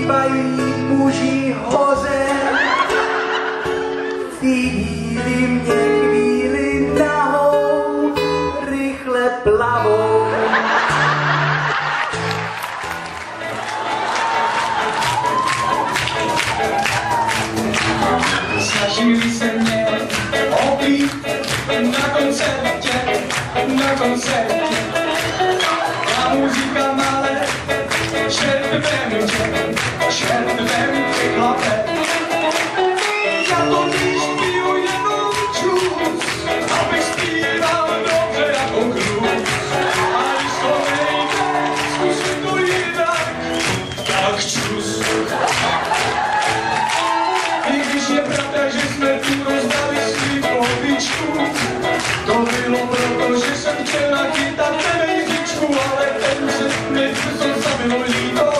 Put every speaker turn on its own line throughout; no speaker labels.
zpívají muži hoře. Cítili mě chvíli nahou, rychle plavou.
Snažili se mě opít na koncertě. A muzika malé, šert ve mi překlape. Já to když piju jenom čus, abych zpíval dobře jako krus. A když to nejde, zkusím to jinak, tak čus. I když je pravda, že jsme tu rozdali svým popičku, to bylo proto, že jsem chtěl nachytat tebe jízdičku, ale ten se mě brzo zabilo líto.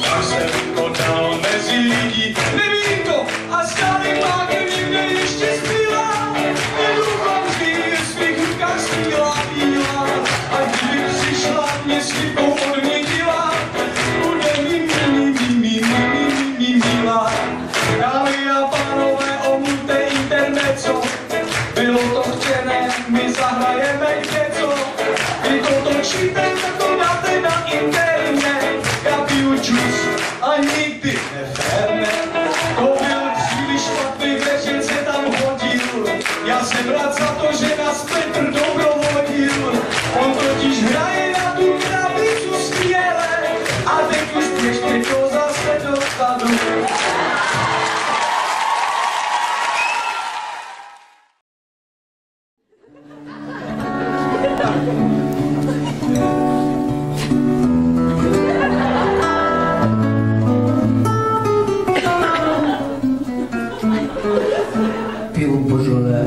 Tak jsem to dal mezi lidi, nevidím to a stále máke někde ještě zbývá. Nedoufám vždy v svých rukách skvělá bílá, a kdyby přišla mě slibkou odměnila, bude mi milá. Dámy a pánové, omluťte intermezzo, bylo to chtěné, my zahrajeme něco. Vy to točíte, tak to dáte na internet. Já piju džus a nikdy neférne. To byl příliš špatný věřit, se tam hodil. Já jsem rád za to, že nás Petr dobrovolil. On totiž hraje na tu krabicu skvěle. A teď už běžte to zase dozadu.
Piju božole,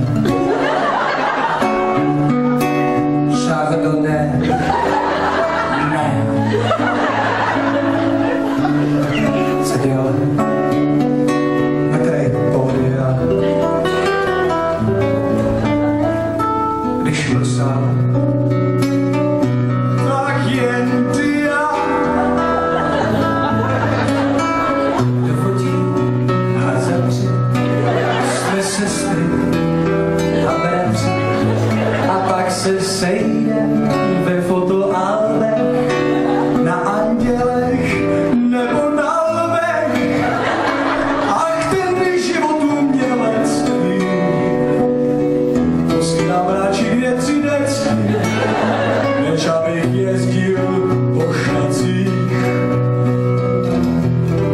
šardone, ne. Seděl na kraji pódia, když mrsal, tak jen ty já. Dofotí a zemři, jsme sestry a bratři, a pak se sejdem ve fotoalbech, na andělech nebo na lvech. Ach, ten život umělecký, to si navráčí věci vždycky, než abych jezdil po šnacích.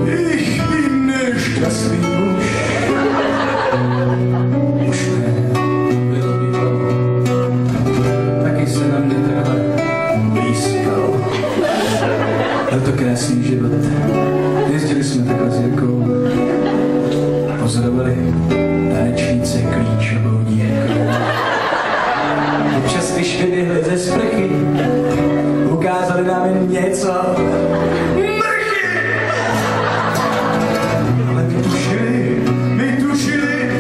Ich nešťastný muž, už ne, bylo bývalo, taky se na mě takhle blízkal. Byl to krásný život, jezdili jsme takhle s Jirkou, pozorovali tanečnice klíčovou dírkou. Občas, když vyběhli ze sprchy, ukázali nám jen něco. Ale my tušili,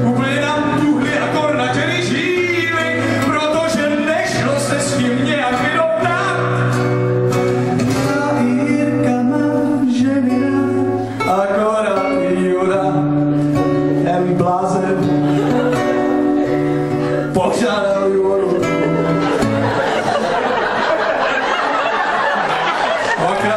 úplně nám tuhli akor na těli žíly, protože nešlo se s ním nějak vyrovnat. A Jirka má ženy rád, akorát Jura, ten blázen, požádal Juru. Dvakrát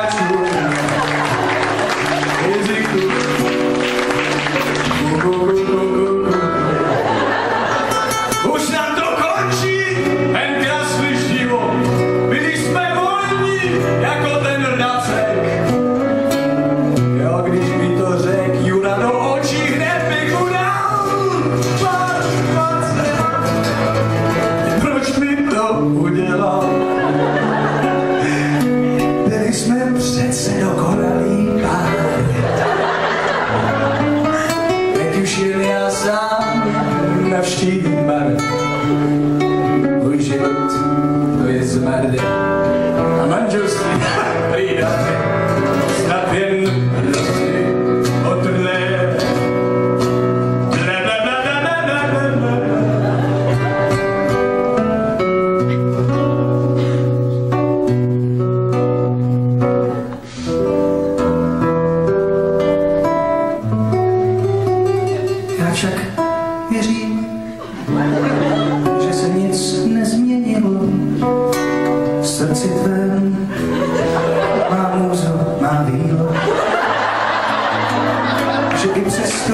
i přesto,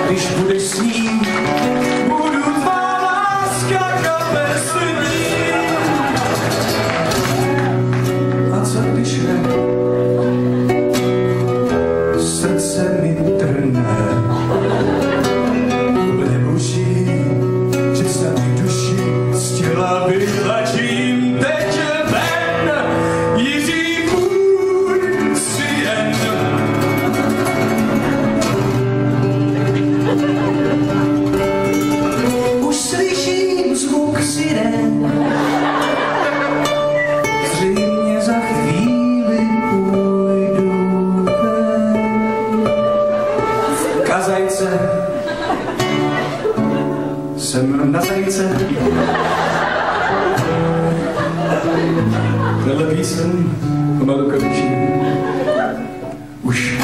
když budeš s ním, budu tvá láska kapesní. A co když ne, srdce mi trhne, úplně boží, že se mi duši z těla vytlačím teď ven, Jiří můj svět. Už slyším zvuk sirén, zřejmě za chvíli půjdu ven. Kazajce, jsem na zajce. Tenhle píseň o Malukoviči už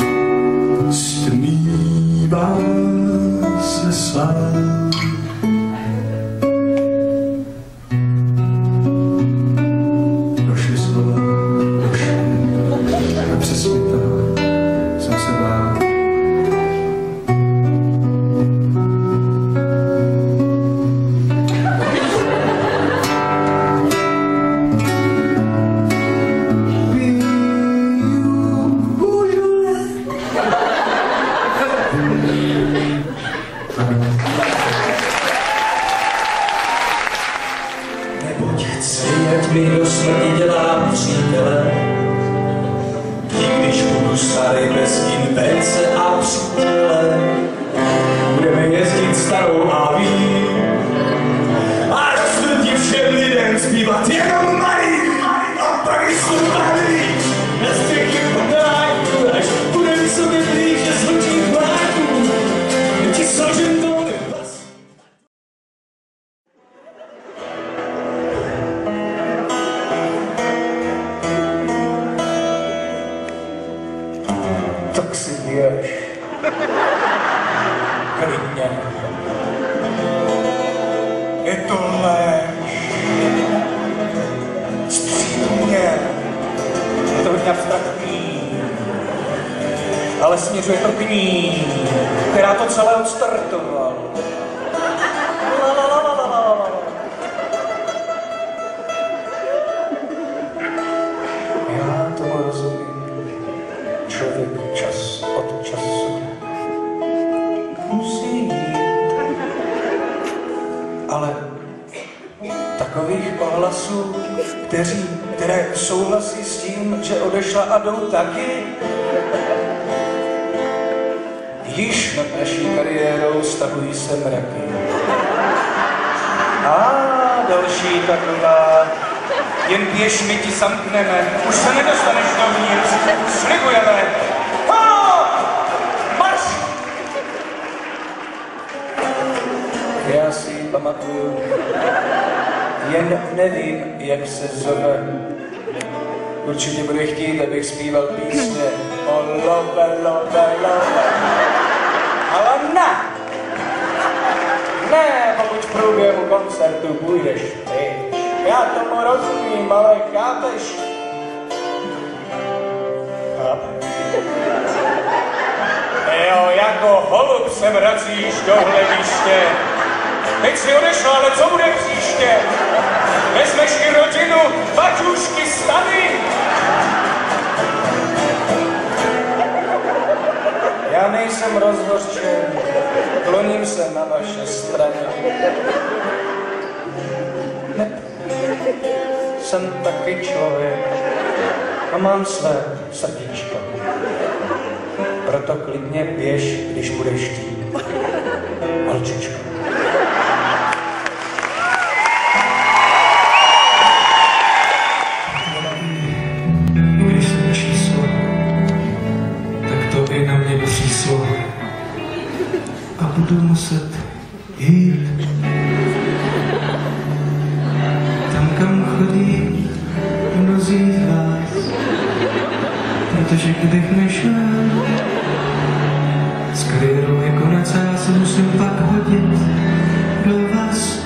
stmívá se svá. Došly slova, došly, a přesně toho jsem se bál. Neboť chci, ať mi do smrti dělá přítele, i když budu starý bez invence a přítele, budeme jezdit starou aví a do smrti všem lidem zpívat jenom malý a taky sluchaný. Na střechy potáku, až budeme sobě blíže z vlčích vláků, ti složím to nevlast. Tak si běž, klidně, je to lež, střídně, je to hodně abstraktní, ale směřuje to k ní, která to celé odstartovala. Já tomu rozumím. Člověk čas od času musí jít, ale takových ohlasů, které souhlasí s tím, že odešla a jdou taky, již nad naší kariérou stahují se mraky. A další taková, jen běž, my ti zamkneme, už se nedostaneš dovnitř, slibujeme. Marš! Já si ji pamatuju, jen nevím, jak se zove. Určitě bude chtít, abych zpíval písně o love, love, love. Ale ne! Ne, pokud v průběhu koncertu půjdeš pryč. Já tomu rozumím, ale chápeš? Chápeš? Jo, jako holub se vracíš do hlediště. Teď si odešla, ale co bude příště? Vezmeš i rodinu, baťušky, stany? Já nejsem rozhořčen, kloním se na vaše strany. Ne, jsem taky člověk a mám své srdíčko. Proto klidně běž, když budeš chtít. Holčičko. Když jsem číslo, tak to i na mě příslo. A budu muset jít tam, kam chodí mnozí z vás. Protože kdybych nešel, s kariérou je konec a já se musím pak hodit do vás.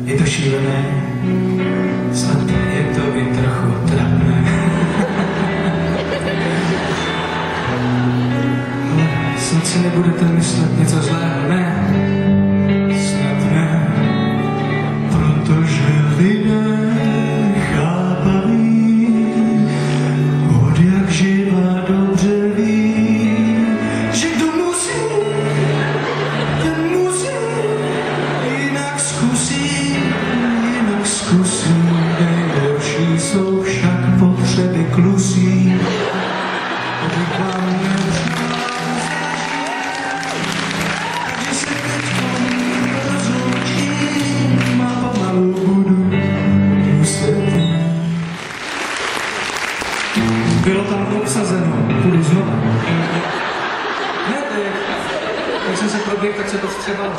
Je to šílené, snad je to i trochu trapné. si nebudete myslet něco zlého, ne? Snad ne, protože lidé chápaví, od jak živa dobře ví, že kdo musí, ten musí, jinak zkusí, nejlepší jsou však potřeby klusí. Bylo tam obsazeno, půjdu znova. Ne, jak jsem se proběhl, tak se to vstřebalo.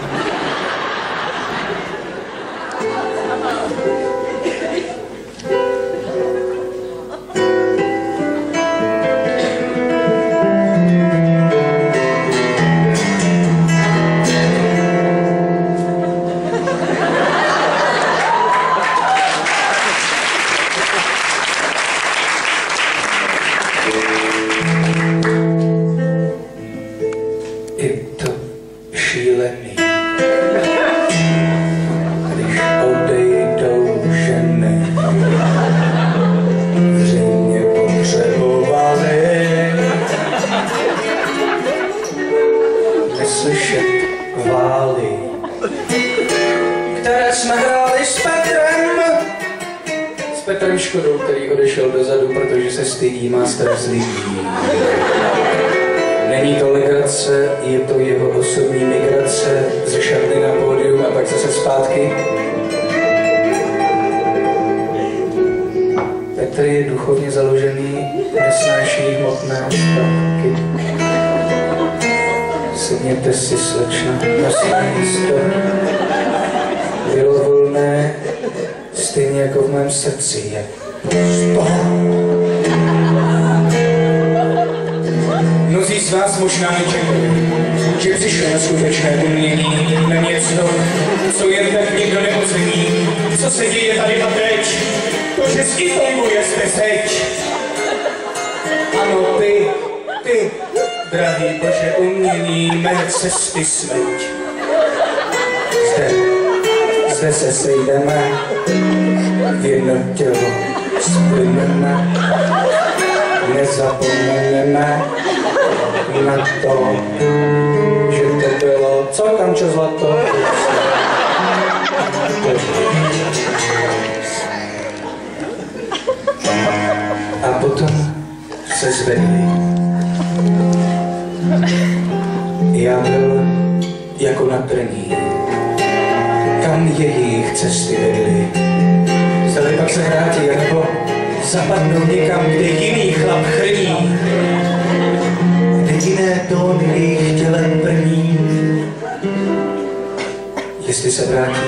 Je to šílený, když odejdou ženy, zřejmě potřebovali neslyšet chvály, které jsme hráli s Petrem Škodou, který odešel dozadu, protože se stydí, má stres lidí. Není to legrace, je to jeho osobní migrace ze šatny na pódium a pak zase zpátky. Petr je duchovně založený, nesnáší hmotné statky. Sedněte si, slečna, na své místo. Bylo volné, stejně jako v mém srdci je pusto. Mnozí z vás možná nečekali, že přišlo na skutečné umění, na něco, co jen tak nikdo neocení, co se děje tady a teď, to, že zimujete seď. Ano, ty, drahý Bože, umění mé cesty sveď. Zde se sejdeme, v jedno tělo splyneme, nezapomeneme na to, že to bylo, co Kamčo zlato? A potom se zvedli. Já byl jako na trní, kam jejich cesty vedly. Zdali pak se vrátí, nebo zapadnou někam, kde jiný chlap chrní, kde jiné tóny jejich tělem brní. Jestli se vrátí,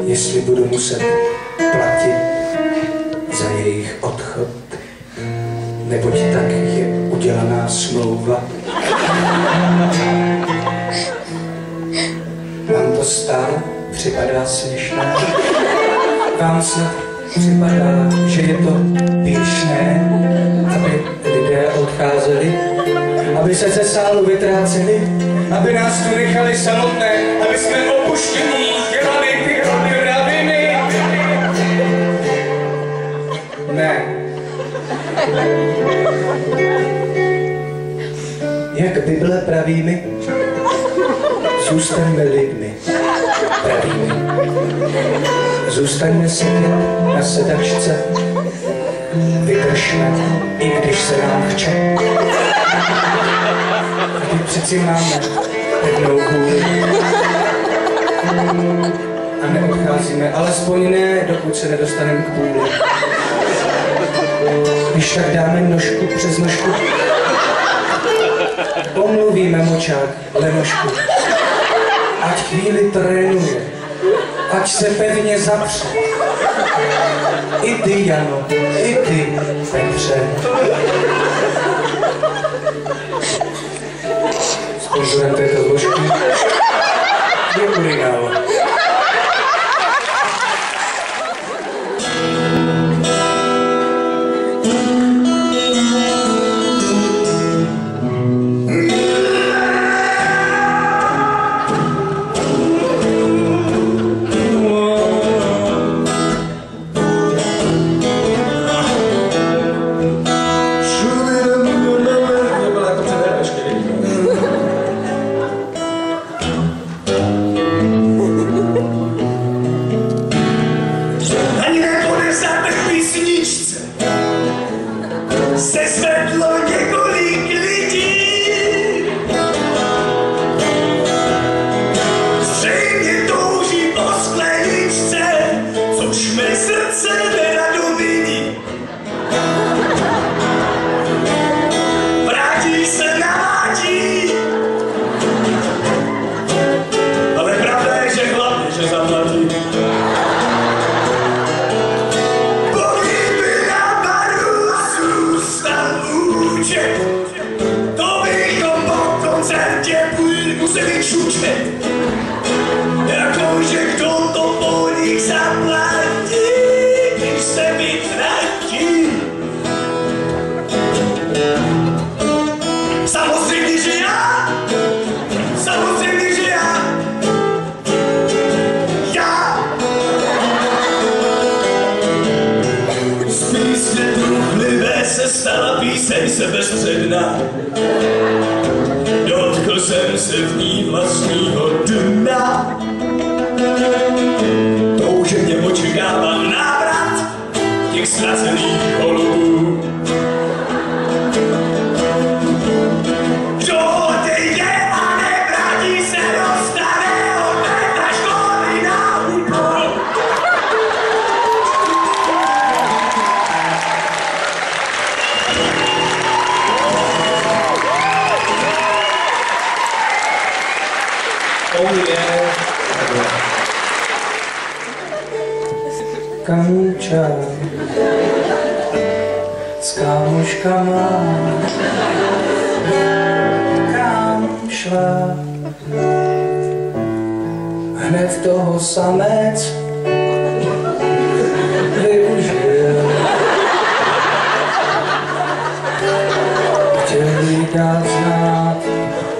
jestli budu muset platit za jejich odchod, neboť tak je udělaná smlouva. Vám to stále připadá směšné? Vám snad připadá, že je to běžné, aby lidé odcházeli, aby se ze sálu vytráceli, aby nás tu nechali samotné, aby jsme opuštění dělali ty raviny? Ne. Jak Bible pravými, zůstaňme lidmi pravými. Zůstaňme sedět na sedačce, vydržme, i když se nám chce. Teď přeci máme pevnou vůli. A neodcházíme, alespoň ne, dokud se nedostaneme k půli. Když tak dáme nožku přes nožku, omluvíme močák Lenošku. Ať chvíli trénuje, ať se pevně zapře. I ty, Jano, i ty, Petře. Sponzorem této zložky je Urinál.
platí, když se vytratí. Samozřejmě, že já, z písně truchlivé se stala píseň sebestředná. Dotkl jsem se v ní vlastního dna. Touženě očekávám návrat těch ztracených holubů. Kdo odejde a nevrátí se do starého dne školy na úkol.
Oh yeah. Kamča s kámoškama, kam šla, hned toho samec využil. Chtěl jí dát znát,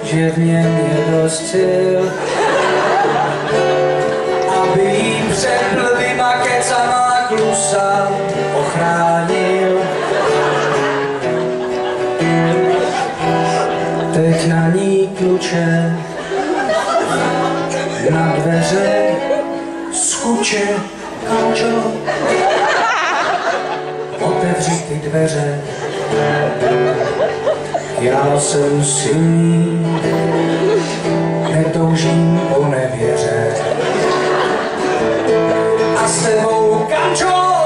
že v něm je dost sil, aby jí před blbýma kecama klusa ochránil. Teď na ní kluče, na dveře skuče. Kamčo, otevři ty dveře, já jsem silný, netoužím po nevěře. A s tebou, Kamčo,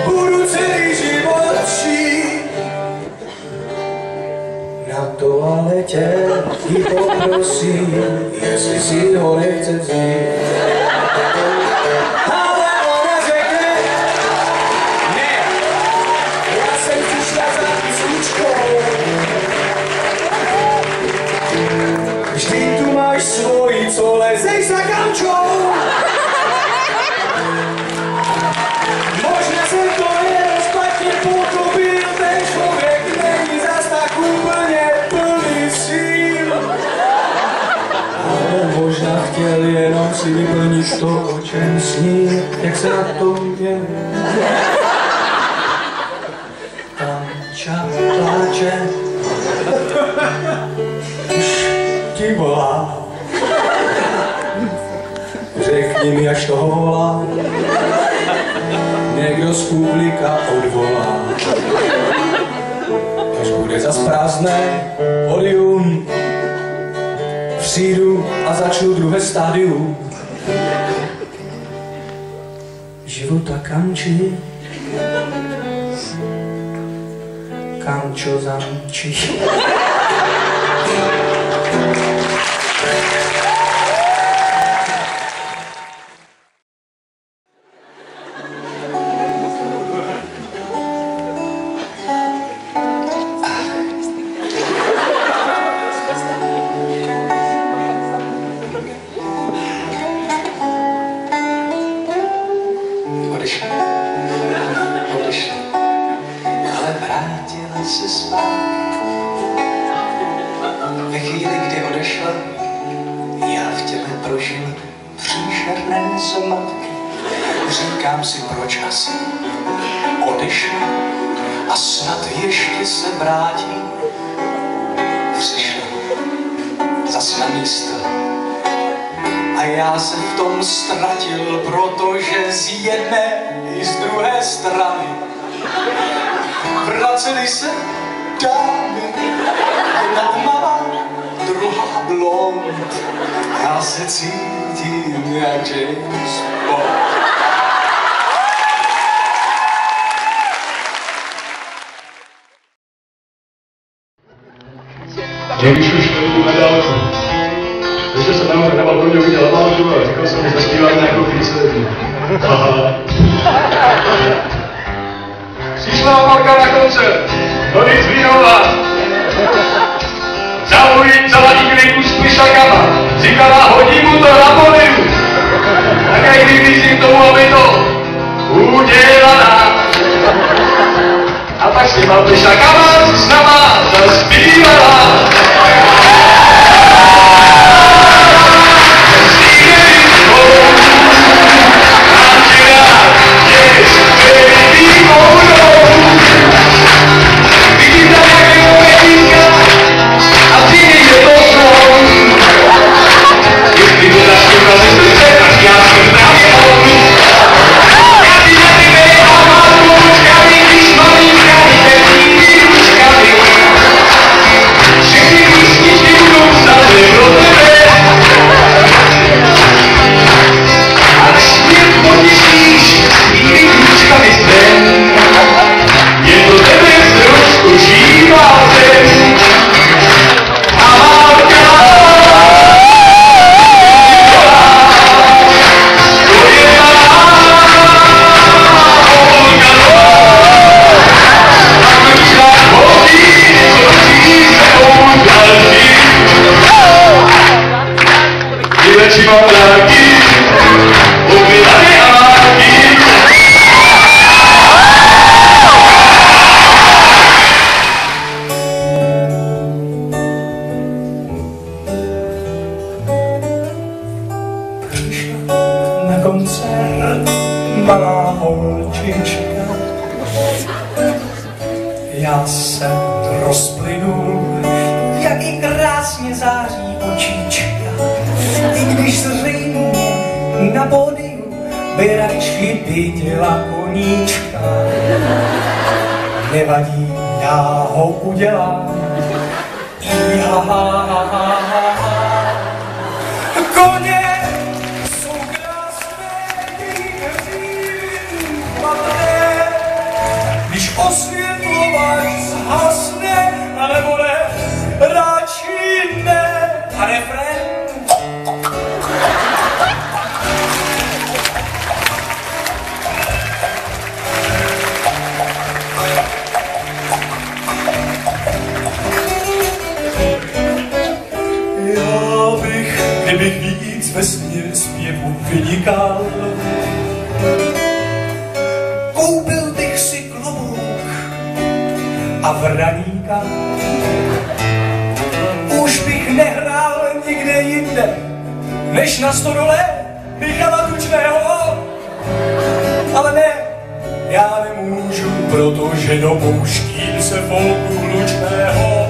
budu celý život žít. Na toaletě jí poprosím, jestli si ho nechce vzít. Ale ona řekne, ne, já jsem přišla za písničkou. Vždyť tu máš svoji, co lezeš za Kamčou. Možná jsem to jen špatně pochopil, ten člověk není zas tak úplně plný síl. Ale možná chtěl jenom si vyplnit to, o čem sní, jak se na to je. Kamča pláče, už ti volá. Řekni mi, až toho volá, někdo z publika odvolá. Až bude zas prázdné pódium, přijdu a začnu druhé stádium života Kamči. Kamčo zamčí. Odešla, ale vrátila se zpátky. Ve chvíli, kdy odešla, já v těle prožil příšerné zmatky. Říkám si, proč asi odešla a snad ještě se vrátí. Přišla zas na místo a já se v tom ztratil, protože z jedné i z druhé strany vraceli se dámy, jedna tmavá, druhá blond. Já se cítím jak James Bond.
Když už to na dálku, takže jsem na balkoně udělal válku a říkal jsem, že zaspívat nějakou píseň. Přišla Marka na koncert, Boris Vínová. Vzala igriku s plišakama, říkala, hodí mu to na pódium. Tak jak kdyby Pak přišla kamarád s náma, zaspívala.
Malá holčička, já jsem rozplynul, jak i krásně září očička, i když zřejmě na pódiu by radši viděla koníčka. Nevadí, já ho udělám, koně jsou krásné, když osvětlovač zhasne, anebo ne, radši ne, a refrén. Já bych, kdybych víc ve zpěvu vynikal, koupil bych si klobouk a vraníka. Už bych nehrál nikde jinde, než na stodole Michala Tučného. Ale ne, já nemůžu, protože dopouštím se folku hlučného.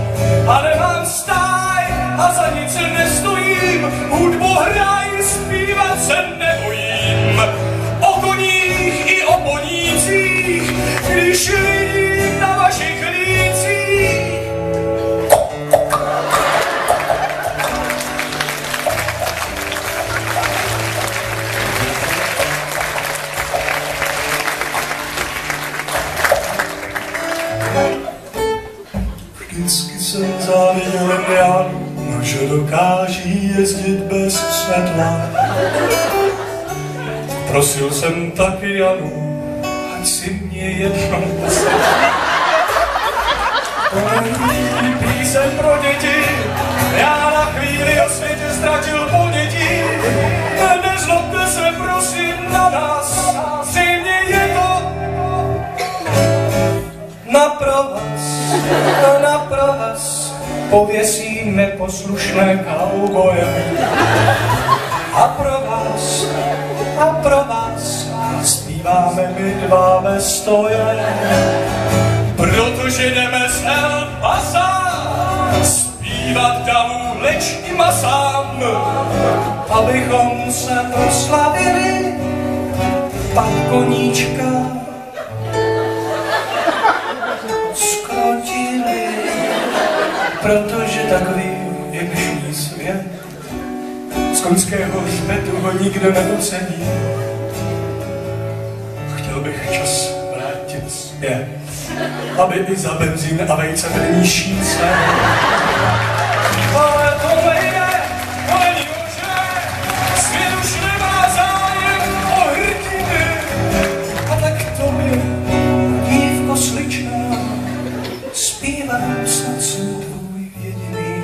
A nemám stáj a za nic nestojím, hudbu hraj, zpívat se nebojím. O koních i o ponících, když vidím na vašich lících. Vždycky jsem záviděl Indiánům, že dokáží jezdit bez světla. Prosil jsem taky Janu, ať si mě jednou píseň pro děti, já na chvíli o světě ztratil ponětí. Nezlobte se prosím na nás, zřejmě je to na provaz, pověsíme poslušné kauboje. A pro vás zpíváme my dva ve stoje, protože jdeme z El Pasa zpívat davu, leč i masám, abychom se proslavili, pak koníčka skrotili, protože takový je dnešní svět. Z koňského hřbetu ho nikdo neocení. Chtěl bych čas vrátit zpět, aby i za benzín a vejce byl nižší cen. Ale to nejde, to není možné, svět už nemá zájem o hrdiny. A tak to mi, dívko sličná, zpívám, snad jsem tvůj jediný.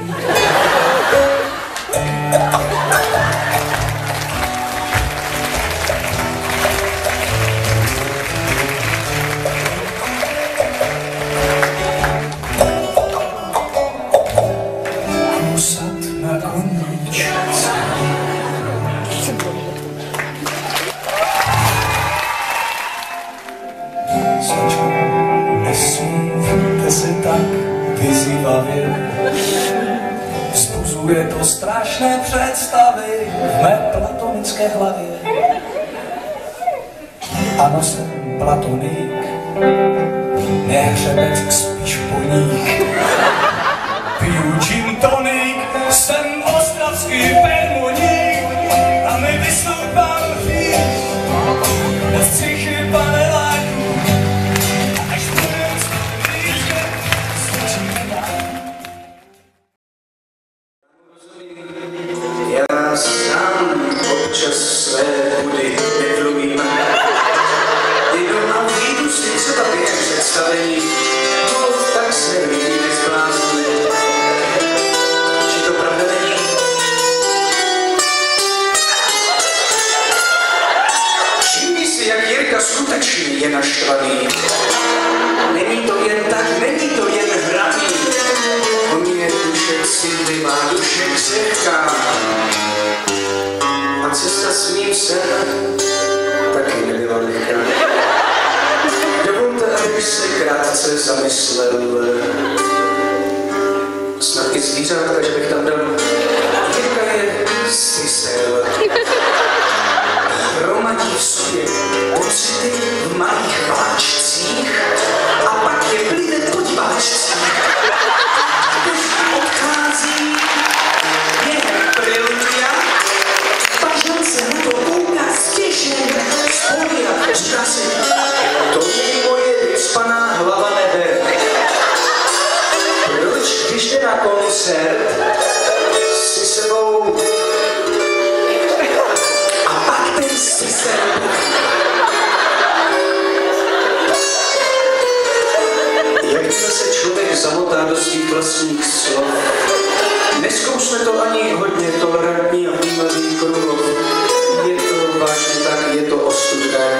strašné představy v mé platonické hlavě. Ano, jsem platonik, ne hřebec, spíš poník. Piju gin tonic, jsem ostravský permoník a my vystoupám víc na střichy paneláku. Až budem střížet, stačíme dál. Já sám občas své budy netlumím. Jdu a vyjdu si třeba během představení, no tak se lidi nezblázní. Či to pravda není? Všimni si, jak Jirka skutečně je naštvaný. Není to jen tak, není to jen hraný. On je duše citlivá, duše křehká. A cesta s ním se taky nebyla lehká. Dovolte, abych se krátce zamyslel. Snad i zvířátka, že bych tam dal. Jirka je sisel. Hromadí v sobě pocity v malých vláčcích a pak je plivne po diváčcích. Když odchází, je priludia, pažel se na to kouká stěžen, spolia, říká si, to je moje vyspaná hlava nebe. Proč, když jde na koncert, si sebou a pak ten sisel. Jakmile se člověk zamotá do svých vlastních slov, nezkousne to ani hodně tolerantní a vnímavý Krumlov. Je to vážně tak, je to ostudné.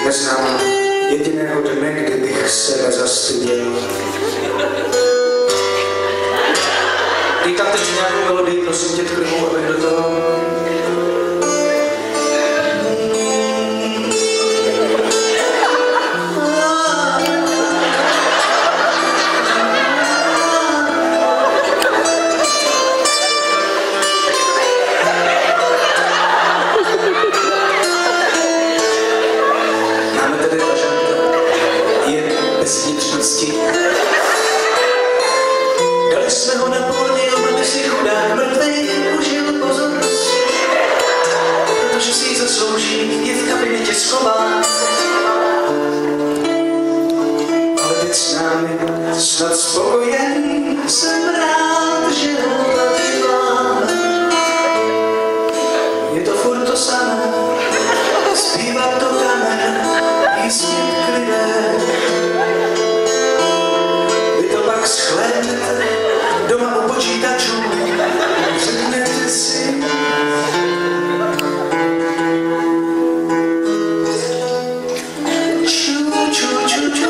Neznám jediného dne, kdybych se nezastyděl. Dej tam teď nějakou melodii, prosím tě, Krumlov, abych do toho. Dali jsme ho na pódium, aby si chudák mrtvej užil pozornost, protože si ji zaslouží, je v kabinetě schová. Ale teď s námi snad spokojen, jsem rád, že ho tady máme. Je to furt to samé, zpívat do kamer, písně klidé. Pak shlédnete doma u počítačů, řeknete si. Ču, ču, ču, ču.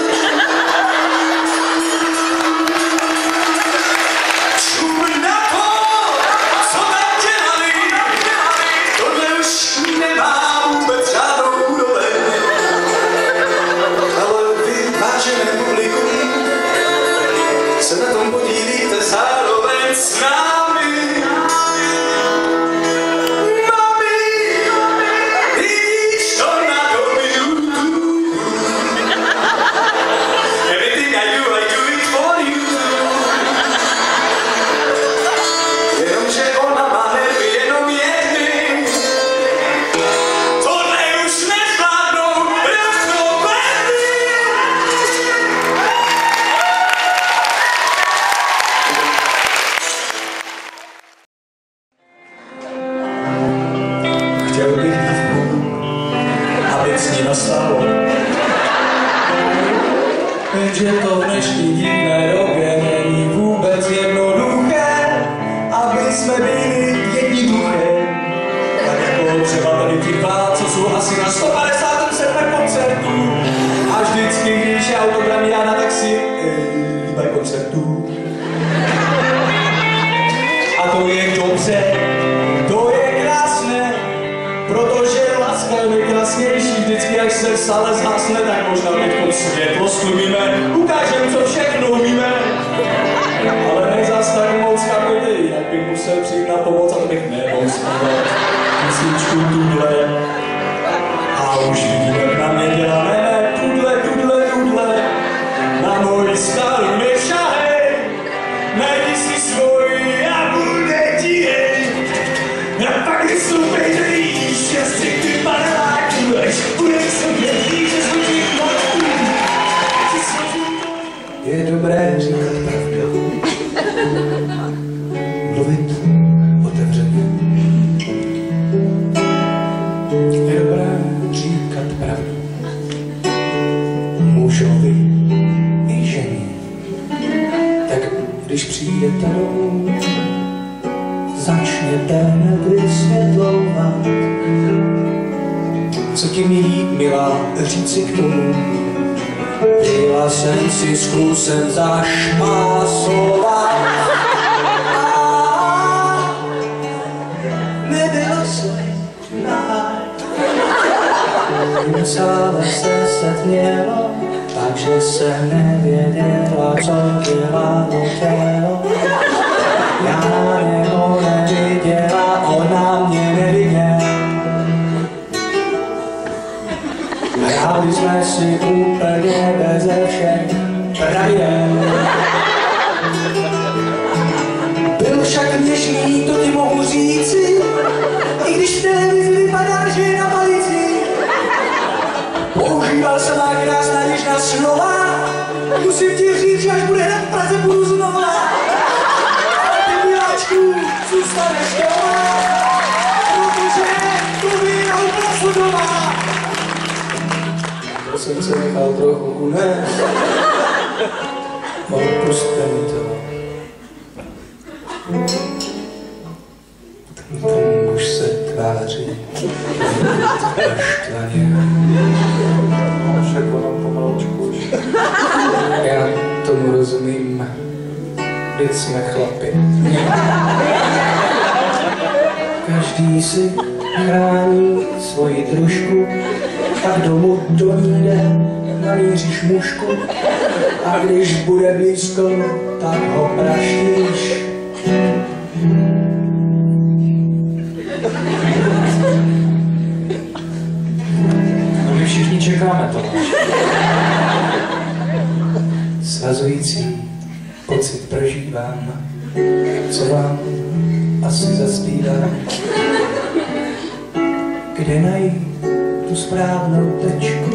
Ču na to, co tam dělali, tohle už nemá vůbec žádnou úroveň. Ale vy, vážené publikum, se na tom podílíte zároveň s námi. Mami, vidíš to na tom YouTube. Everything I do it for you. Jenomže ona má nervy jenom jedny. Tohle už nezvládnou rozkopeny. Chtěl bych dívku, aby s ní nastalo. Jenže to v dnešní divné době není vůbec jednoduché, aby jsme byli jedni duchem. Tak jako třeba tady ti dva, co jsou asi na 157 koncertů. A vždycky, když je autogram Jana, tak si líbají koncertů. A to je dobře, to je krásné, protože láska je nejkrásnější. Vždycky, až se v sále zhasne, tak možná teď světlo stlumíme, ukážeme, co všechno umíme, ale ne zas tak moc, jak
bych musel přijít na pomoc, ale bych nemohl zpívat písničku tuhle. A už vidím, jak na mě děláme tudle, tudle, tudle. Na moji staru nešahej, najdi si svoji a bude ti jej. A pak vyslupej, že jíš, jestli ty paneláky budeš se mě ví, že jsou ti matku. Je dobré říkat pravdu, mluvit otevřeně. Je dobré říkat pravdu mužovi i ženě. Tak když přijdete domů, začněte hned vysvětlovat, co ti milí, milá, říci k tomu. Byla jsem si s klusem zašpásovat. Nebyla jsem nahá. Musela se setmělo, takže jsem nevěděla, co dělá to tělo. Já na něho neviděla, on na mě neviděl. Hráli jsme si úplně beze všech pravidel. Byl však něžný, to ti mohu říci, i když v televizi vypadá, že je na palici. Používal jsem má krásná něžná slova, musím ti říct, že až bude hrát v Praze, budu znova. Ty miláčku, zůstaneš doma, protože tu vínou pracu doma. Jsem se nechal trochu unést, odpusťte mi to. Ten muž se tváří naštvaně. Však ono pomalučku už. Já tomu rozumím, vždyť jsme chlapi. Každý si chrání svoji družku, tak domů do ní jde, namíříš mužku, a když bude blízko, tak ho praštíš. No my všichni čekáme to. Svazující pocit prožívám, co vám asi zaspívám. Kde najít tu správnou tečku,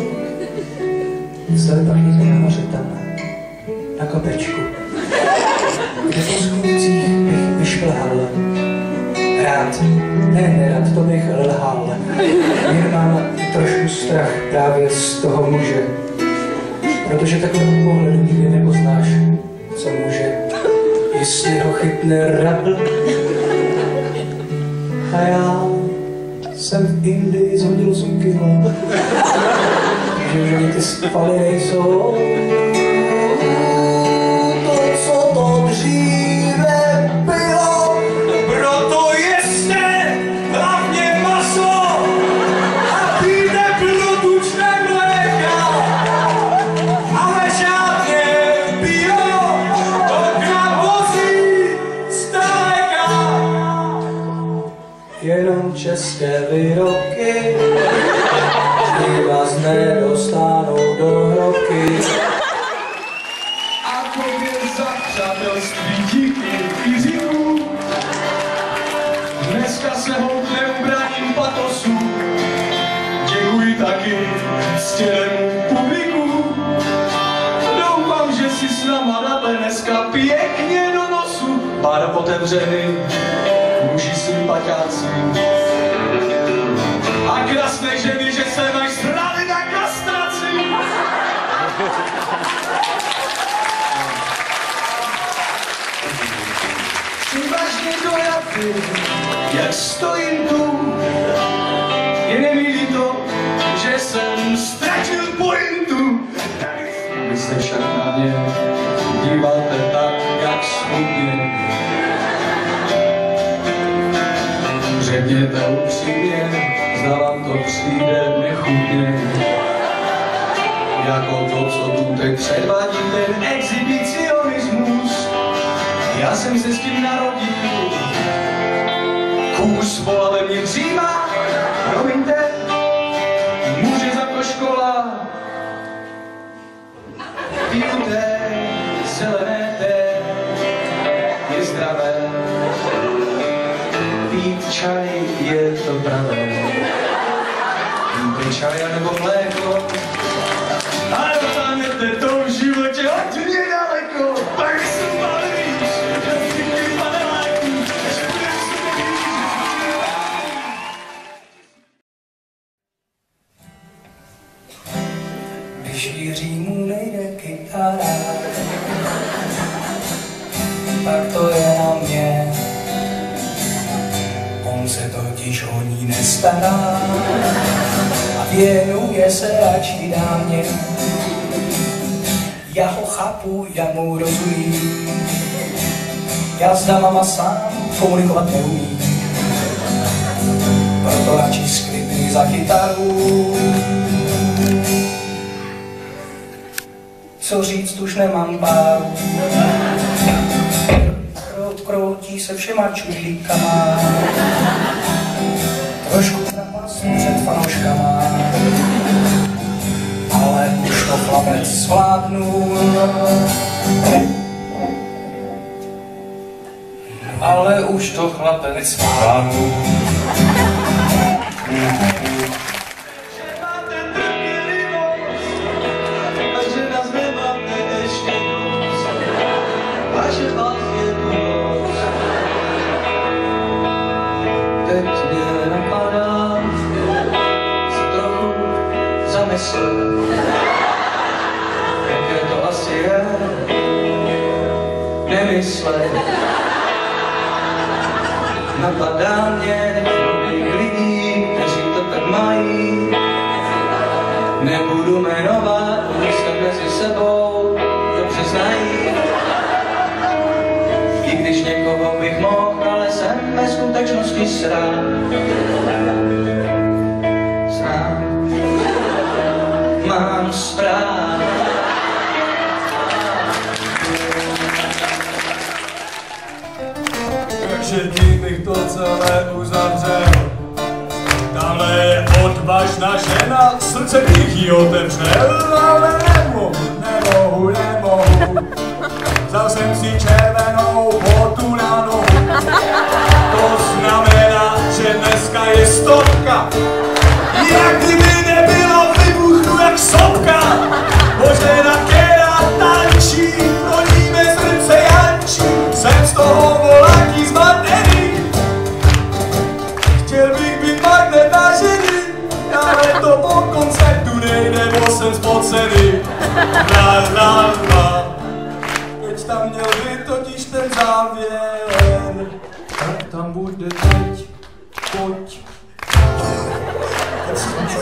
slepá někde nahoře tam, na kopečku, kde po schůdcích bych vyšplhal. Rád, nerad, to bych lhal, jen mám trošku strach právě z toho muže, protože takovou pohledu nikdy nepoznáš, co muže, jestli ho chytne rabl. A já jsem v Indii zhodil zunky, že už ani ty spaly nejsou. To, co to dříve bylo, proto jeste hlavně maso a pijte plno tučné mléka, ale žádně bio, to k nám vozí zdaleka. Jenom české výrobky, ty vás nedostanou do hrobky.
A tobě za přátelství díky fyziku. Dneska se holt neubráním patosu. Děkuji taky ctěnému publiku. Doufám, že si s náma dáte dneska pěkně do nosu. Bar otevřený, muži sympatiáci. A krásné ženy, že se mají strany na kastraci. Chci vážně dojatý, jak stojím tu. Je mi líto, že jsem ztratil pointu. Vy se však na mě díváte tak, jak smutně. Řekněte upřímně, zda vám to přijde nechutně. Jako to, co tu teď předvádí ten exhibicionismus.
Já jsem se s tím narodil, kůz vola ve mně dřívá, promiňte, může za to škola. Piju té, zelené té, je zdravé, pít čaj je to pravé. Pít čaj nebo mléko, ale dotáhněte to v životě hodně daleko. Pak se bavíš, že všichni paneláků, až budeš se víš.
Když Jiřímu nejde kytara, tak to je na mě. On se totiž o ní nestará a věnuje se radši dámě. Já ho chápu, já mu rozumím, já s dámama sám komunikovat neumím. Proto radši skrytý za kytaru. Co říct, už nemám páru. Kroutí se všema čudlíkama, trošku trapasu před fanouškama, ale už to chlapec zvládnu. Ale už to chlapec zvládnu.
Teď mě napadá se trochu zamyslet, jaké to asi je nemyslet. Napadá mě mnohých lidí, kteří to tak mají. Nebudu jmenovat, oni se mezi sebou dobře znají. I když někoho bych mohl, ale jsem ve skutečnosti srám. Mám strach.
Takže tím bych to celé uzavřel. Tamhle je odvážná žena, srdce bych jí otevřel, ale nemohu. Vzal jsem si červenou botu na nohu. To znamená, že dneska je 100. Jak kdyby nebylo, vybuchnu jak sopka. Božena, která tančí, pro ní mé srdce jančí. Jsem z toho voláky zmatený. Chtěl bych být magnetažený, ale to po koncertu nejde, bo jsem spocený. La. Teď tam měl být totiž ten závěr, tak tam bude teď, pojď. Teď jsem se